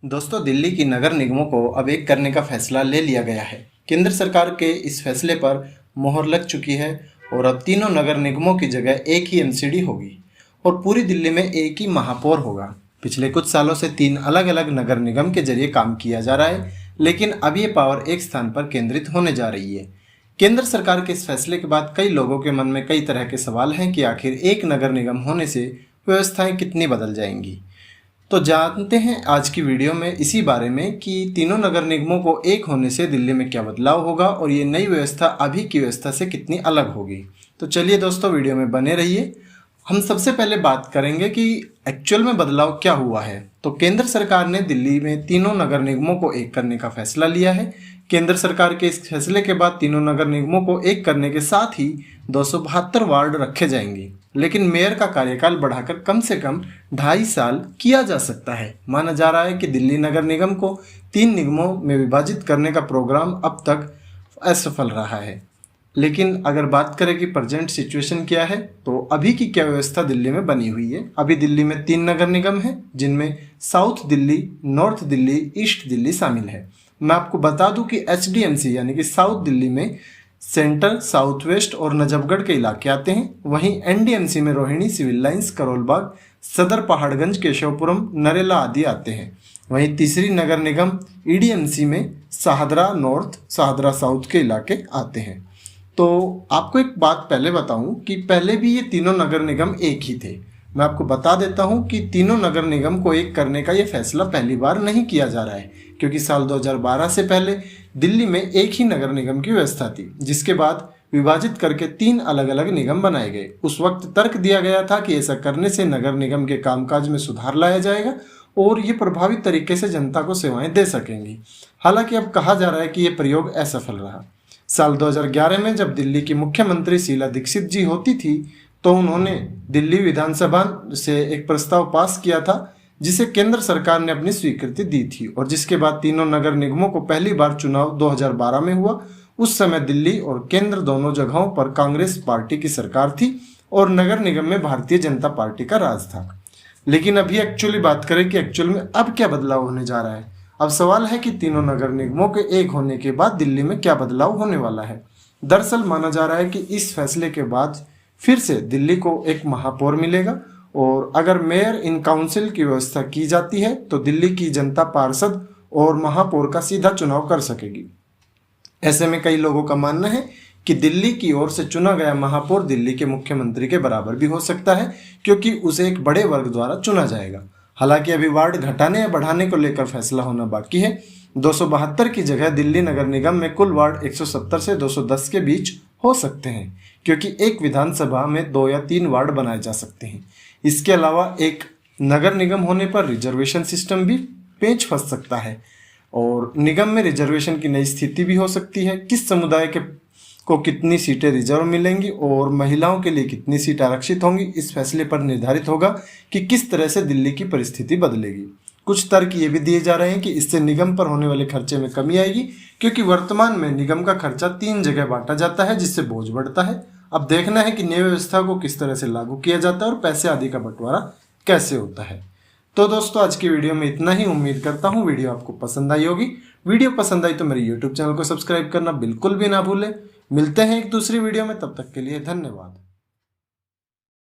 दोस्तों, दिल्ली की नगर निगमों को अब एक करने का फैसला ले लिया गया है। केंद्र सरकार के इस फैसले पर मोहर लग चुकी है और अब तीनों नगर निगमों की जगह एक ही एमसीडी होगी और पूरी दिल्ली में एक ही महापौर होगा। पिछले कुछ सालों से 3 अलग अलग नगर निगम के जरिए काम किया जा रहा है, लेकिन अब ये पावर एक स्थान पर केंद्रित होने जा रही है। केंद्र सरकार के इस फैसले के बाद कई लोगों के मन में कई तरह के सवाल हैं कि आखिर एक नगर निगम होने से व्यवस्थाएं कितनी बदल जाएंगी। तो जानते हैं आज की वीडियो में इसी बारे में कि तीनों नगर निगमों को एक होने से दिल्ली में क्या बदलाव होगा और ये नई व्यवस्था अभी की व्यवस्था से कितनी अलग होगी। तो चलिए दोस्तों, वीडियो में बने रहिए। हम सबसे पहले बात करेंगे कि एक्चुअल में बदलाव क्या हुआ है। तो केंद्र सरकार ने दिल्ली में तीनों नगर निगमों को एक करने का फैसला लिया है। केंद्र सरकार के इस फैसले के बाद तीनों नगर निगमों को एक करने के साथ ही 272 वार्ड रखे जाएंगे, लेकिन मेयर का कार्यकाल बढ़ाकर कम से कम 2.5 साल किया जा सकता है। माना जा रहा है कि दिल्ली नगर निगम को 3 निगमों में विभाजित करने का प्रोग्राम अब तक असफल रहा है। लेकिन अगर बात करें कि प्रेजेंट सिचुएशन क्या है, तो अभी की क्या व्यवस्था दिल्ली में बनी हुई है। अभी दिल्ली में 3 नगर निगम हैं, जिनमें south Delhi, north Delhi, east Delhi शामिल है। मैं आपको बता दूं कि एचडीएमसी यानी कि साउथ दिल्ली में सेंटर, साउथ वेस्ट और नजफगढ़ के इलाके आते हैं। वहीं एनडीएमसी में रोहिणी, सिविल लाइंस, करोल बाग, सदर, पहाड़गंज, केशवपुरम, नरेला आदि आते हैं। वहीं तीसरी नगर निगम ईडीएमसी में शाहदरा नॉर्थ, शाहदरा साउथ के इलाके आते हैं। तो आपको एक बात पहले बताऊं कि पहले भी ये तीनों नगर निगम एक ही थे। मैं आपको बता देता हूं कि तीनों नगर निगम को एक करने का ये फैसला पहली बार नहीं किया जा रहा है, क्योंकि साल 2012 से पहले दिल्ली में एक ही नगर निगम की व्यवस्था थी, जिसके बाद विभाजित करके 3 अलग अलग निगम बनाए गए। उस वक्त तर्क दिया गया था कि ऐसा करने से नगर निगम के कामकाज में सुधार लाया जाएगा और ये प्रभावी तरीके से जनता को सेवाएं दे सकेंगी। हालांकि अब कहा जा रहा है कि ये प्रयोग असफल रहा। साल 2011 में जब दिल्ली की मुख्यमंत्री शीला दीक्षित जी होती थी, तो उन्होंने दिल्ली विधानसभा से एक प्रस्ताव पास किया था, जिसे केंद्र सरकार ने अपनी स्वीकृति दी थी और जिसके बाद तीनों नगर निगमों को पहली बार चुनाव 2012 में हुआ। उस समय दिल्ली और केंद्र दोनों जगहों पर कांग्रेस पार्टी की सरकार थी और नगर निगम में भारतीय जनता पार्टी का राज था। लेकिन अभी एक्चुअली बात करें कि एक्चुअल में अब क्या बदलाव होने जा रहा है। अब सवाल है कि तीनों नगर निगमों के एक होने के बाद दिल्ली में क्या बदलाव होने वाला है। दरअसल माना जा रहा है कि इस फैसले के बाद फिर से दिल्ली को एक महापौर मिलेगा और अगर मेयर इन काउंसिल की व्यवस्था की जाती है तो दिल्ली की जनता पार्षद और महापौर का सीधा चुनाव कर सकेगी। ऐसे में कई लोगों का मानना है कि दिल्ली की ओर से चुना गया महापौर दिल्ली के मुख्यमंत्री के बराबर भी हो सकता है, क्योंकि उसे एक बड़े वर्ग द्वारा चुना जाएगा। हालांकि अभी वार्ड घटाने या बढ़ाने को लेकर फैसला होना बाकी है। 272 की जगह दिल्ली नगर निगम में कुल वार्ड 170 से 210 के बीच हो सकते हैं, क्योंकि एक विधानसभा में 2 या 3 वार्ड बनाए जा सकते हैं। इसके अलावा एक नगर निगम होने पर रिजर्वेशन सिस्टम भी पेच फंस सकता है और निगम में रिजर्वेशन की नई स्थिति भी हो सकती है। किस समुदाय को कितनी सीटें रिजर्व मिलेंगी और महिलाओं के लिए कितनी सीट आरक्षित होंगी, इस फैसले पर निर्धारित होगा कि किस तरह से दिल्ली की परिस्थिति बदलेगी। कुछ तर्क ये भी दिए जा रहे हैं कि इससे निगम पर होने वाले खर्चे में कमी आएगी, क्योंकि वर्तमान में निगम का खर्चा 3 जगह बांटा जाता है, जिससे बोझ बढ़ता है। अब देखना है कि नई व्यवस्था को किस तरह से लागू किया जाता है और पैसे आदि का बंटवारा कैसे होता है। तो दोस्तों, आज की वीडियो में इतना ही। उम्मीद करता हूँ वीडियो आपको पसंद आई होगी। वीडियो पसंद आई तो मेरे यूट्यूब चैनल को सब्सक्राइब करना बिल्कुल भी ना भूलें। मिलते हैं एक दूसरी वीडियो में, तब तक के लिए धन्यवाद।